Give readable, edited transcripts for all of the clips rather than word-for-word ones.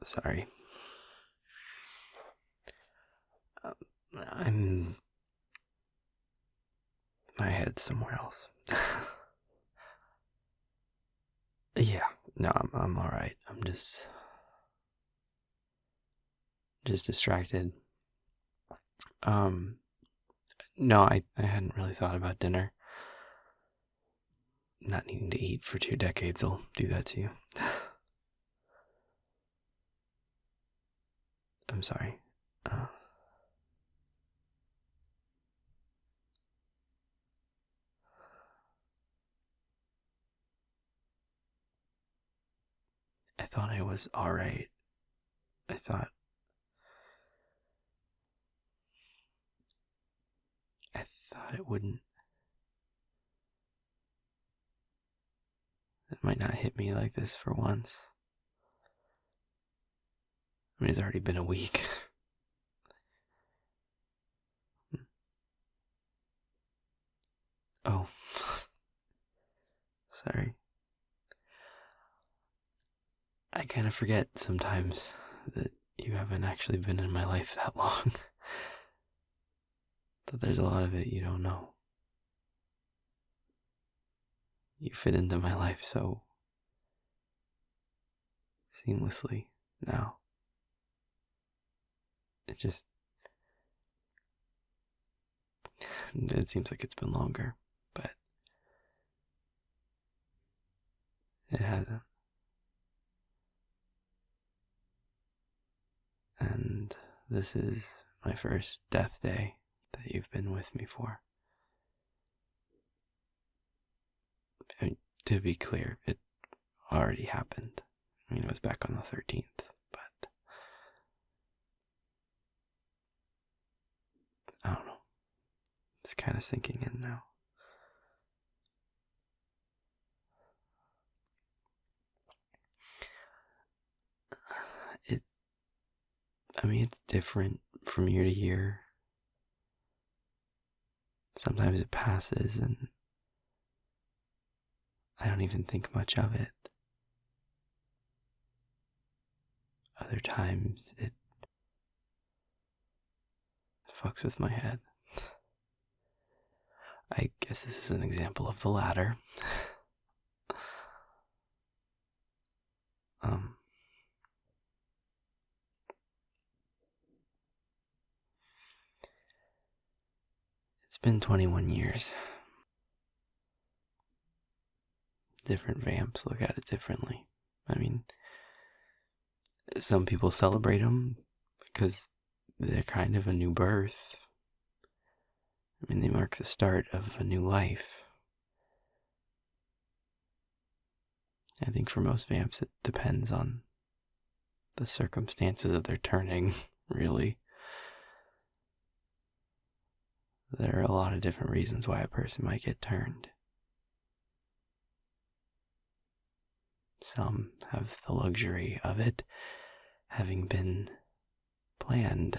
Sorry. I'm... My head's somewhere else. Yeah, no, I'm alright. I'm just distracted. No, I hadn't really thought about dinner. Not needing to eat for 2 decades will do that to you. I'm sorry. I thought I was alright. I thought it wouldn't. It might not hit me like this for once. I mean, it's already been a week. Oh. Sorry. I kind of forget sometimes that you haven't actually been in my life that long. That there's a lot of it you don't know. You fit into my life so seamlessly now. It seems like it's been longer, but it hasn't. And this is my first death day that you've been with me for. And to be clear, it already happened. I mean, it was back on the 13th, but I don't know. It's kind of sinking in now. It's different from year to year. Sometimes it passes and I don't even think much of it. Other times it fucks with my head. I guess this is an example of the latter. It's been 21 years. Different vamps look at it differently. I mean, some people celebrate them because they're kind of a new birth. I mean, they mark the start of a new life. I think for most vamps it depends on the circumstances of their turning, really. There are a lot of different reasons why a person might get turned. Some have the luxury of it having been planned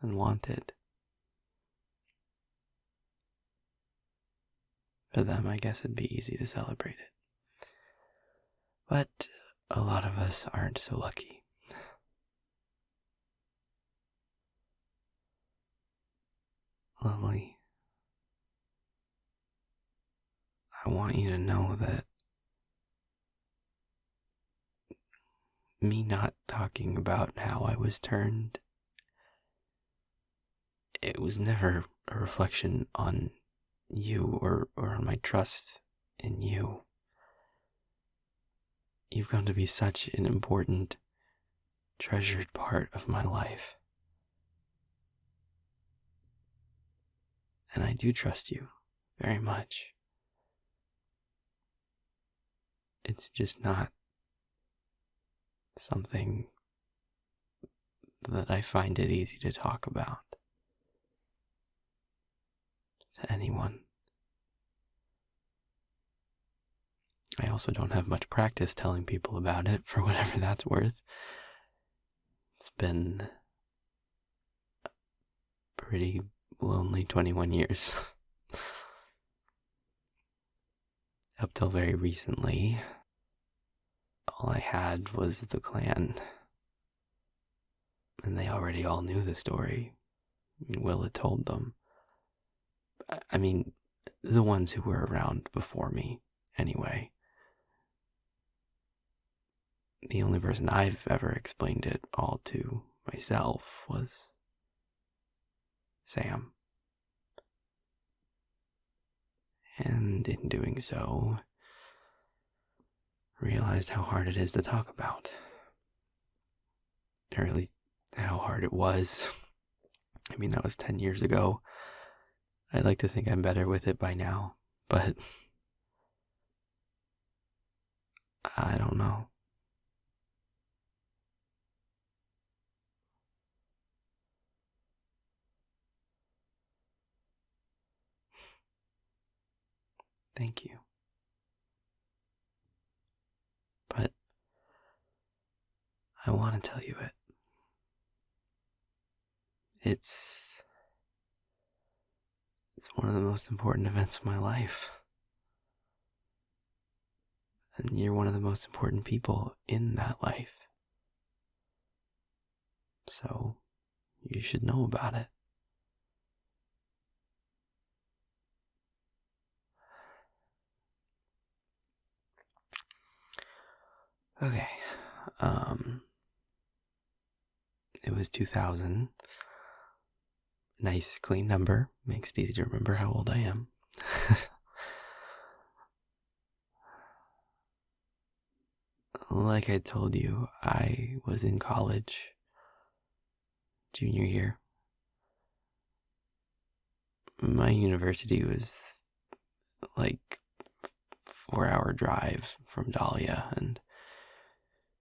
and wanted. For them, I guess it'd be easy to celebrate it. But a lot of us aren't so lucky. Lovely. I want you to know that me not talking about how I was turned, it was never a reflection on you or on my trust in you. You've come to be such an important, treasured part of my life. And I do trust you very much. It's just not something that I find it easy to talk about to anyone. I also don't have much practice telling people about it, for whatever that's worth. It's been a pretty lonely 21 years. Up till very recently, all I had was the clan. And they already all knew the story. Will had told them. I mean, the ones who were around before me, anyway. The only person I've ever explained it all to myself was Sam. And in doing so, realized how hard it is to talk about. Or at least how hard it was. I mean, that was 10 years ago. I'd like to think I'm better with it by now, but I don't know. Thank you. But I want to tell you it. It's one of the most important events of my life. And you're one of the most important people in that life. So, you should know about it. Okay. It was 2000. Nice, clean number. Makes it easy to remember how old I am. Like I told you, I was in college. Junior year. My university was like 4-hour drive from Dahlia, and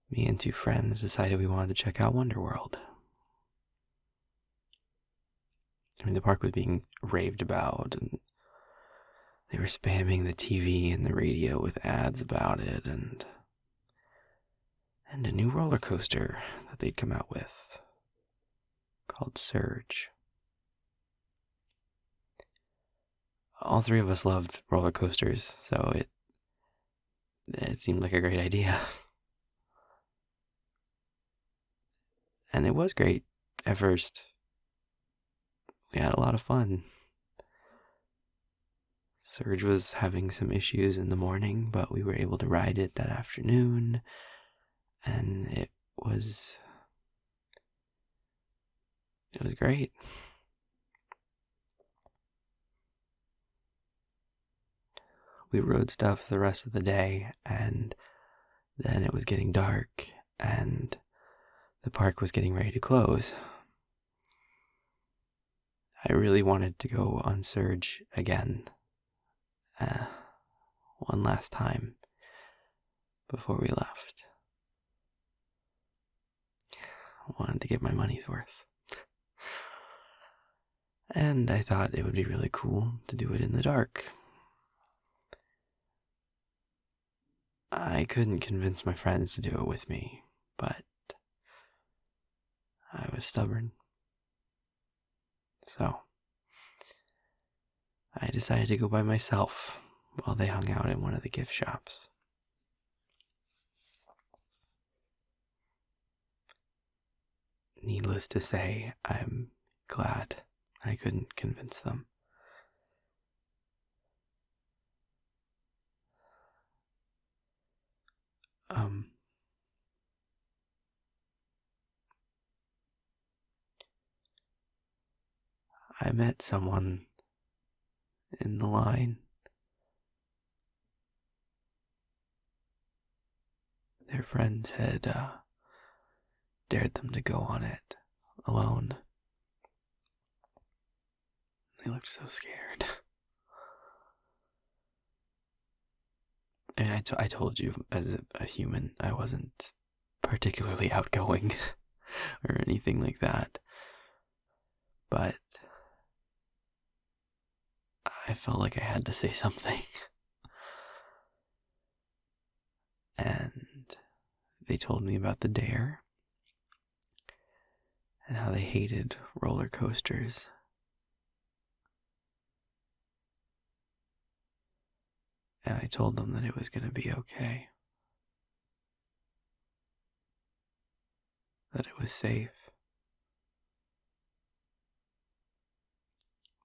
me and 2 friends decided we wanted to check out Wonderworld. I mean, the park was being raved about, and they were spamming the TV and the radio with ads about it, and a new roller coaster that they'd come out with called Surge. All 3 of us loved roller coasters, so it seemed like a great idea. And it was great at first. We had a lot of fun. Surge was having some issues in the morning, but we were able to ride it that afternoon, and it was great. We rode stuff the rest of the day, and then it was getting dark, and the park was getting ready to close. I really wanted to go on Surge again. One last time before we left. I wanted to get my money's worth. And I thought it would be really cool to do it in the dark. I couldn't convince my friends to do it with me, but I was stubborn. So, I decided to go by myself while they hung out in one of the gift shops. Needless to say, I'm glad I couldn't convince them. I met someone in the line. Their friends had dared them to go on it alone. They looked so scared. And I told you, as a human, I wasn't particularly outgoing or anything like that. But I felt like I had to say something. And they told me about the dare and how they hated roller coasters. And I told them that it was going to be okay. that it was safe,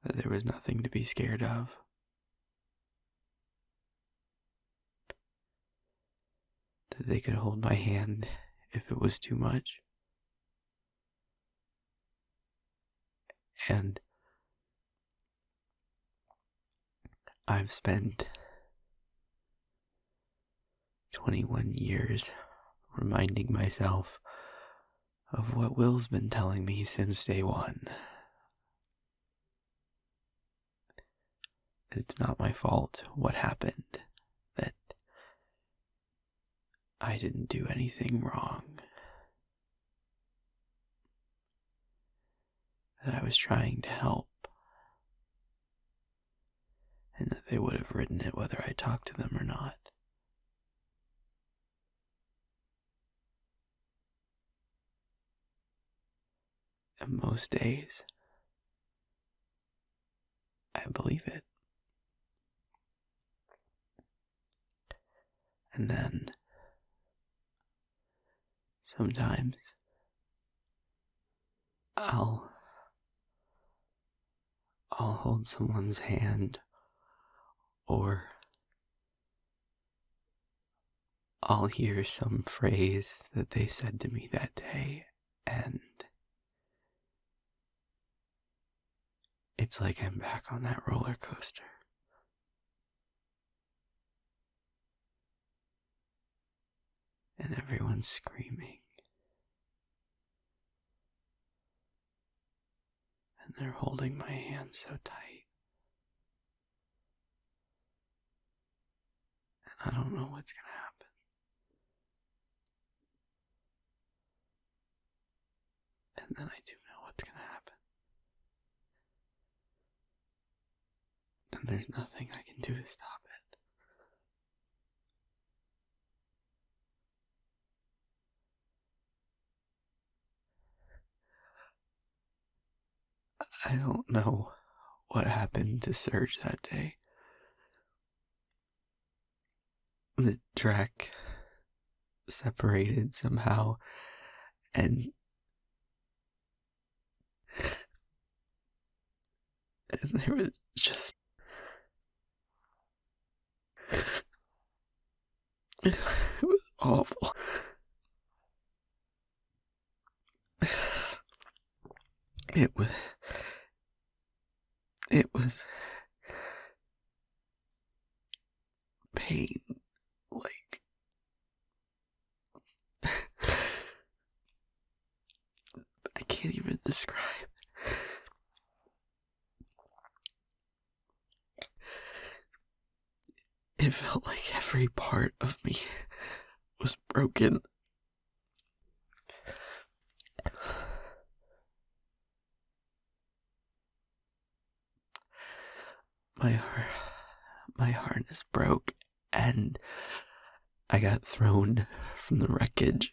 that there was nothing to be scared of. That they could hold my hand if it was too much. And I've spent 21 years reminding myself of what Will's been telling me since day one. That it's not my fault what happened. That I didn't do anything wrong. That I was trying to help. And that they would have written it whether I talked to them or not. And most days, I believe it. And then, sometimes, I'll hold someone's hand, or I'll hear some phrase that they said to me that day, and it's like I'm back on that roller coaster. And everyone's screaming. And they're holding my hand so tight. And I don't know what's gonna happen. And then I do know what's gonna happen. And there's nothing I can do to stop it. I don't know what happened to Serge that day. The track separated somehow, and there was just... It was awful. It was pain, like, I can't even describe. It felt like every part of me was broken. My harness broke, and I got thrown from the wreckage.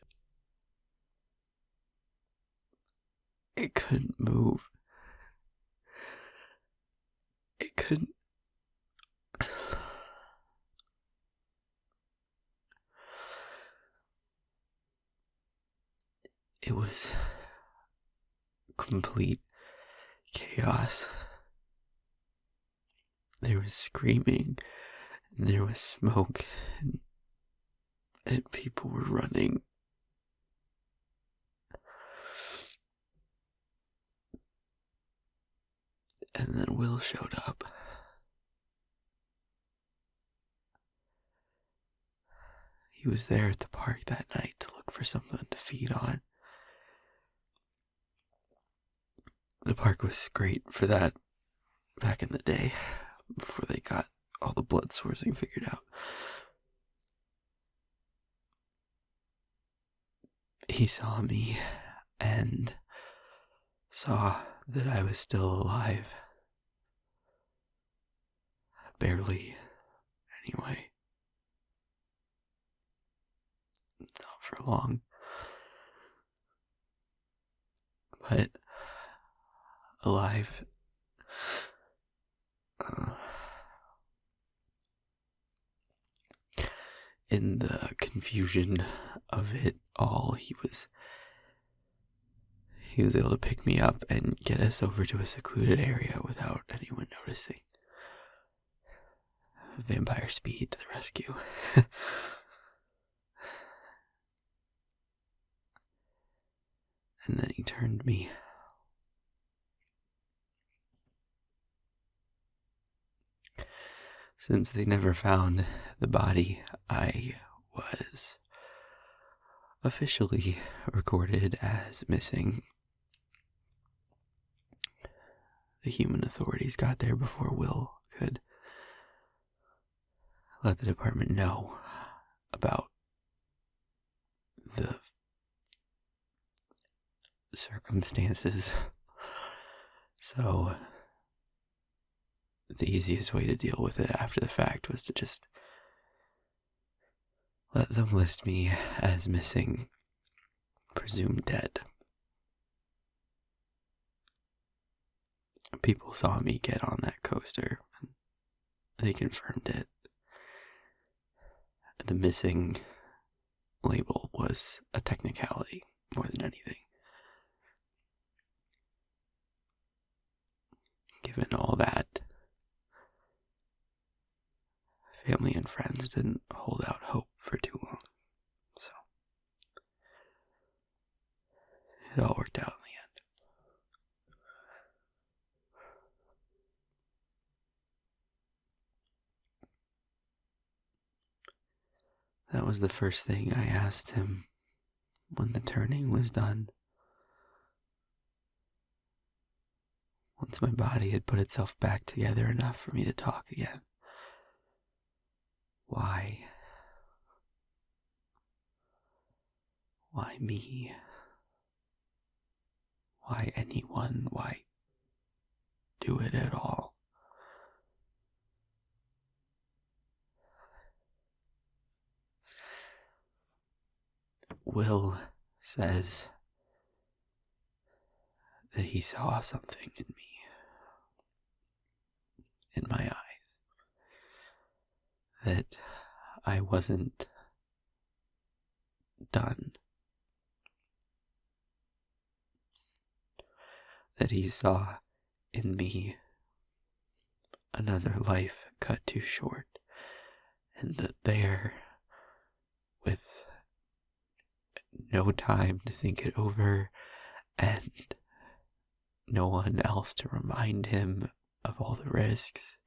It couldn't move. It couldn't... It was complete chaos. There was screaming, and there was smoke, and people were running. And then Will showed up. He was there at the park that night to look for something to feed on. The park was great for that back in the day, before they got all the blood sourcing figured out. He saw me and saw that I was still alive. Barely, anyway. Not for long. But alive. In the confusion of it all, he was he was able to pick me up and get us over to a secluded area without anyone noticing. Vampire speed to the rescue. And then he turned me. Since they never found the body, I was officially recorded as missing. The human authorities got there before Will could let the department know about the circumstances. So the easiest way to deal with it after the fact was to just let them list me as missing, presumed dead. People saw me get on that coaster, and they confirmed it. The missing label was a technicality more than anything. Given all that, family and friends didn't hold out hope for too long, so it all worked out in the end. That was the first thing I asked him when the turning was done. Once my body had put itself back together enough for me to talk again. Why? Why me? Why anyone? Why do it at all? Will says that he saw something in me, in my eyes, that I wasn't done, that he saw in me another life cut too short, and that there, with no time to think it over, and no one else to remind him of all the risks,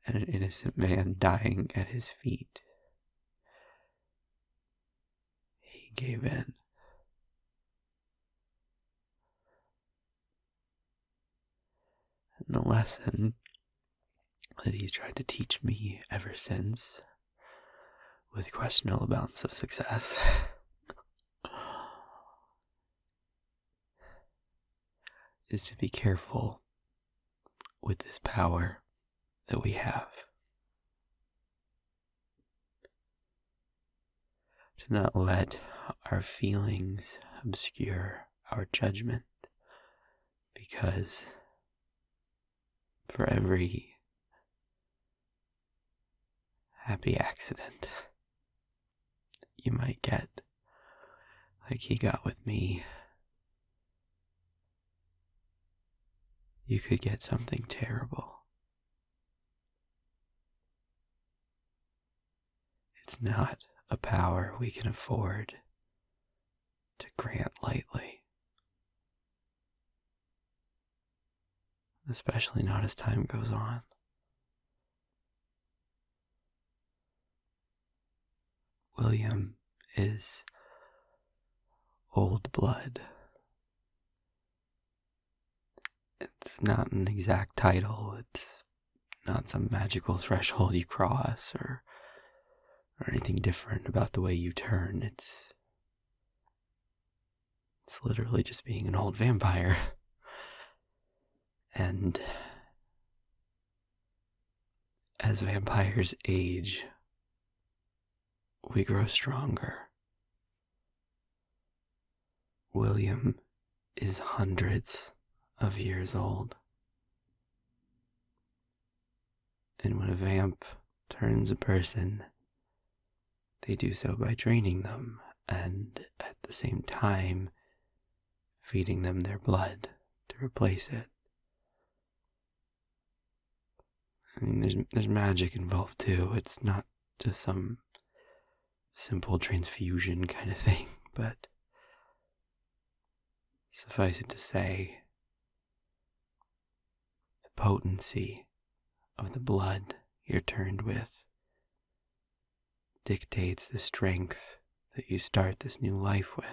and an innocent man dying at his feet, he gave in. And the lesson that he's tried to teach me ever since, with questionable amounts of success, is to be careful with this power that we have. To not let our feelings obscure our judgment, because for every happy accident you might get, like he got with me, you could get something terrible. It's not a power we can afford to grant lightly, especially not as time goes on. William is old blood. It's not an exact title, it's not some magical threshold you cross or anything different about the way you turn. It's literally just being an old vampire. And as vampires age, we grow stronger. William is hundreds of years old. And when a vamp turns a person, they do so by training them, and at the same time, feeding them their blood to replace it. I mean, there's magic involved too. It's not just some simple transfusion kind of thing, but suffice it to say, the potency of the blood you're turned with dictates the strength that you start this new life with.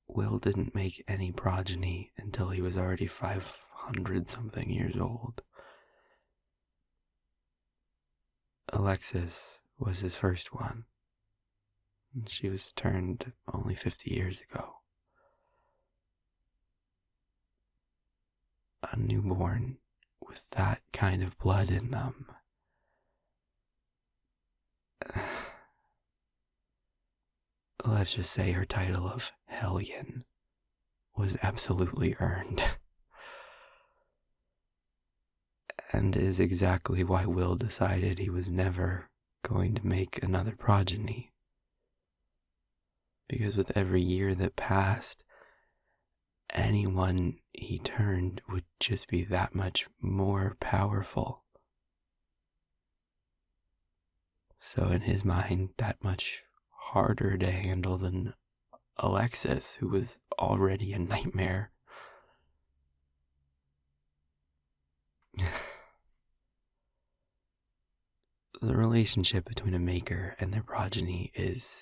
Will didn't make any progeny until he was already 500-something years old. Alexis was his first one. She was turned only 50 years ago. A newborn with that kind of blood in them. Let's just say her title of Hellion was absolutely earned. And is exactly why Will decided he was never going to make another progeny. Because with every year that passed, anyone he turned would just be that much more powerful. So in his mind, that much harder to handle than Alexis, who was already a nightmare. The relationship between a maker and their progeny is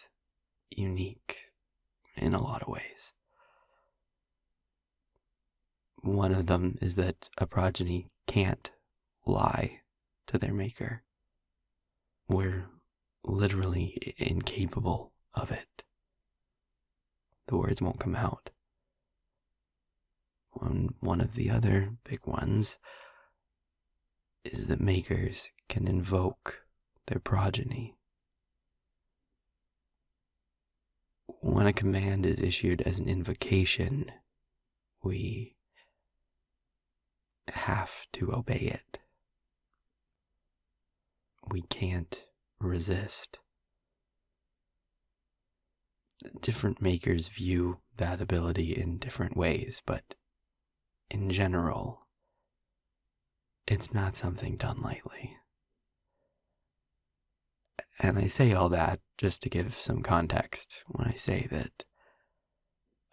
unique in a lot of ways. One of them is that a progeny can't lie to their maker. We're literally incapable of it. The words won't come out. One of the other big ones is that makers can invoke their progeny. When a command is issued as an invocation, we have to obey it. We can't resist. Different makers view that ability in different ways, but in general, it's not something done lightly. And I say all that just to give some context when I say that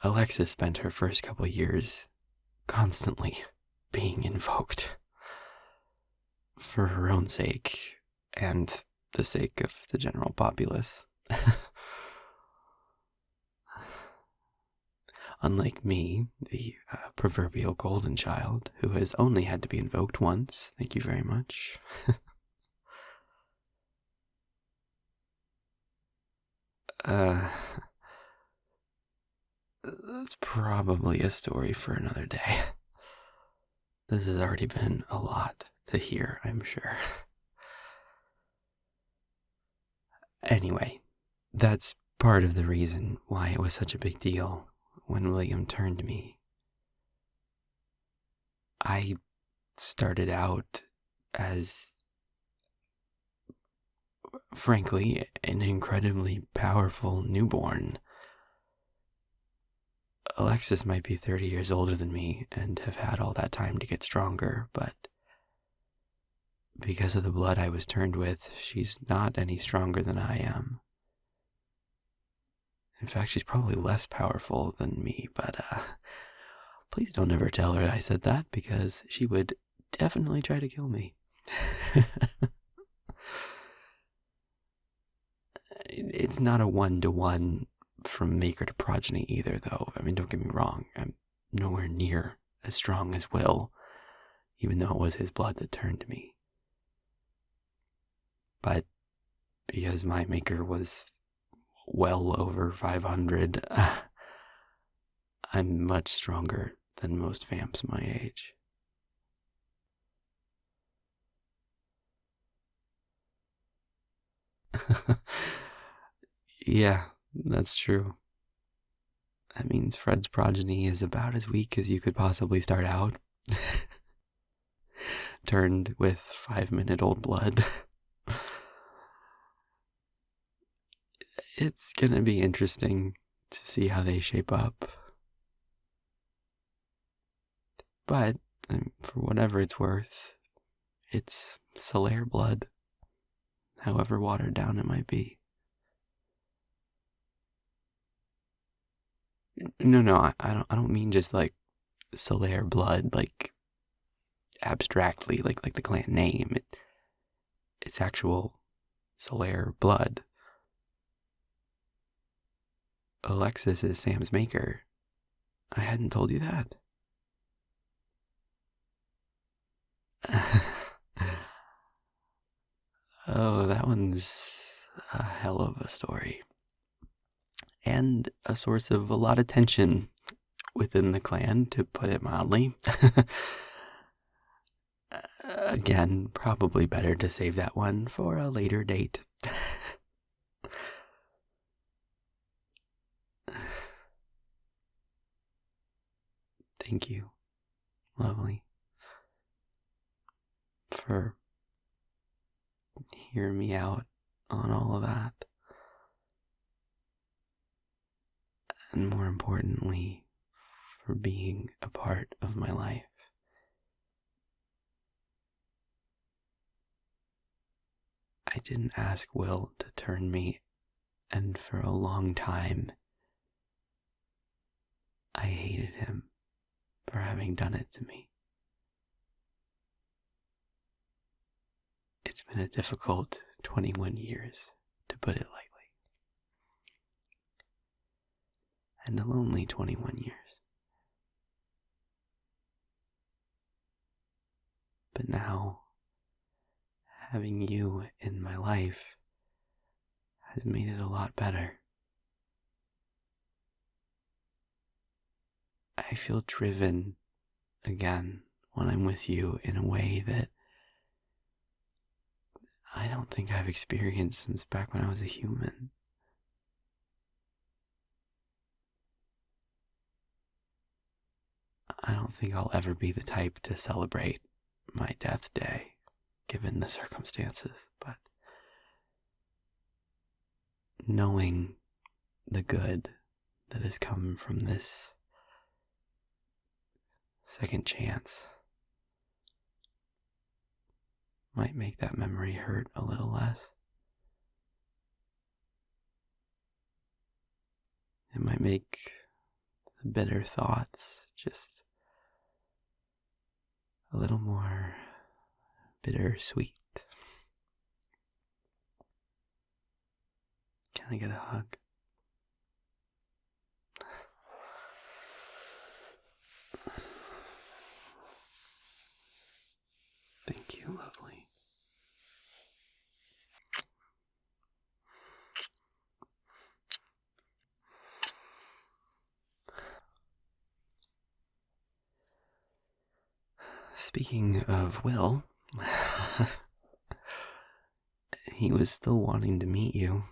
Alexis spent her first couple years constantly being invoked for her own sake and the sake of the general populace. Unlike me, the proverbial golden child, who has only had to be invoked once, thank you very much. That's probably a story for another day. This has already been a lot to hear, I'm sure. Anyway, that's part of the reason why it was such a big deal when William turned me. I started out as, frankly, an incredibly powerful newborn. Alexis might be 30 years older than me and have had all that time to get stronger, but because of the blood I was turned with, she's not any stronger than I am. In fact, she's probably less powerful than me, but please don't ever tell her I said that, because she would definitely try to kill me. It's not a one-to-one from maker to progeny either, though. I mean, don't get me wrong, I'm nowhere near as strong as Will, even though it was his blood that turned me. But because my maker was well over 500, I'm much stronger than most vamps my age. Yeah, that's true. That means Fred's progeny is about as weak as you could possibly start out. Turned with 5-minute-old blood. It's gonna be interesting to see how they shape up. But for whatever it's worth, it's Solaire blood, however watered down it might be. No, I don't mean just like Solaire blood, like abstractly, like the clan name. It's actual Solaire blood. Alexis is Sam's maker. I hadn't told you that. Oh, that one's a hell of a story. And a source of a lot of tension within the clan, to put it mildly. Again, probably better to save that one for a later date. Thank you, lovely, for hearing me out on all of that. And more importantly, for being a part of my life. I didn't ask Will to turn me, and for a long time, I hated him for having done it to me. It's been a difficult 21 years, to put it lightly. And a lonely 21 years. But now, having you in my life has made it a lot better. I feel driven again when I'm with you in a way that I don't think I've experienced since back when I was a human. I don't think I'll ever be the type to celebrate my death day, given the circumstances, but knowing the good that has come from this second chance might make that memory hurt a little less. It might make the bitter thoughts just a little more bittersweet. Can I get a hug? Thank you, lovely. Speaking of Will, he was still wanting to meet you.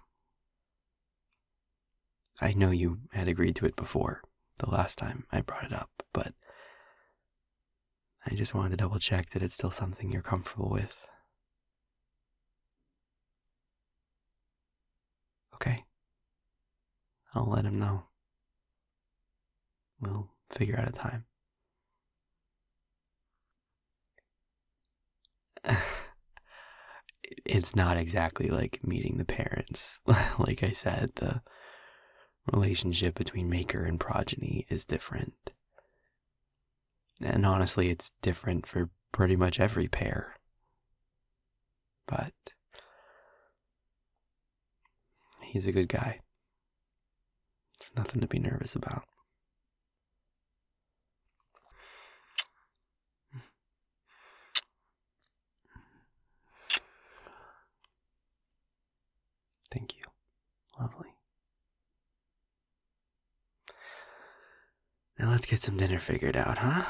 I know you had agreed to it before, the last time I brought it up, but I just wanted to double check that it's still something you're comfortable with. Okay. I'll let him know. We'll figure out a time. It's not exactly like meeting the parents. Like I said, the relationship between maker and progeny is different. And honestly, it's different for pretty much every pair. But he's a good guy. It's nothing to be nervous about. Thank you. Lovely. Now let's get some dinner figured out, huh?